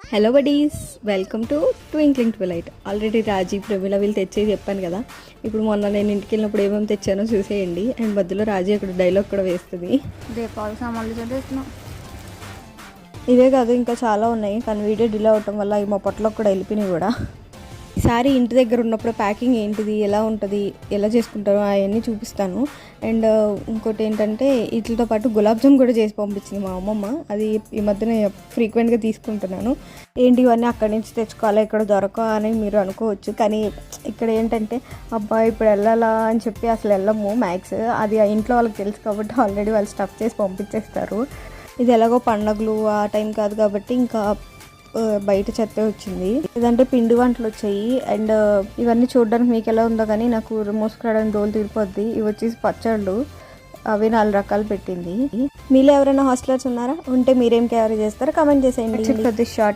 Hello buddies, welcome to twinkling twilight. Already Raji Pramila వీళ్ళు తెచ్చేది చెప్పాను కదా. ఇప్పుడు మొన్న నేను ఇంటికి వెళ్ళినప్పుడు ఏమేమి తెచ్చానో చూసేయండి. అండ్ మధ్యలో రాజీ అక్కడ డైలాగ్ కూడా వేస్తుంది. దీపావళి సామాన్లు చదివేస్తున్నాం. ఇవే కాదు ఇంకా చాలా ఉన్నాయి, కానీ వీడియో డిలే అవటం వల్ల ఈ మా పొట్టలోకి కూడా వెళ్ళిపోయినాయి కూడా. ఈసారి ఇంటి దగ్గర ఉన్నప్పుడు ప్యాకింగ్ ఏంటిది, ఎలా ఉంటుంది, ఎలా చేసుకుంటారో అవన్నీ చూపిస్తాను. అండ్ ఇంకోటి ఏంటంటే వీటితో పాటు గులాబ్ జామ్ కూడా చేసి పంపించింది మా అమ్మమ్మ. అది ఈ మధ్యన ఫ్రీక్వెంట్గా తీసుకుంటున్నాను. ఏంటి ఇవన్నీ అక్కడి నుంచి తెచ్చుకోవాలి, ఇక్కడ దొరకవు అని మీరు అనుకోవచ్చు. కానీ ఇక్కడ ఏంటంటే అబ్బా ఇప్పుడు వెళ్ళాలా అని చెప్పి అసలు వెళ్ళము మ్యాక్స్. అది ఆ ఇంట్లో వాళ్ళకి తెలుసు కాబట్టి ఆల్రెడీ వాళ్ళు స్టఫ్ చేసి పంపించేస్తారు. ఇది ఎలాగో పండగలు ఆ టైం కాదు కాబట్టి ఇంకా బయట చెత్త వచ్చింది. లేదంటే పిండి వంటలు వచ్చాయి. అండ్ ఇవన్నీ చూడడానికి మీకు ఎలా ఉందో కానీ నాకు మోసుకురావడానికి దోలు తీరిపోద్ది. ఇవి వచ్చేసి పచ్చళ్ళు, అవి 4 రకాలు పెట్టింది. మీలో ఎవరైనా హాస్టలర్స్ ఉన్నారా? ఉంటే మీరేం క్యారీ చేస్తారో కామెంట్ చేసేయండి. షార్ట్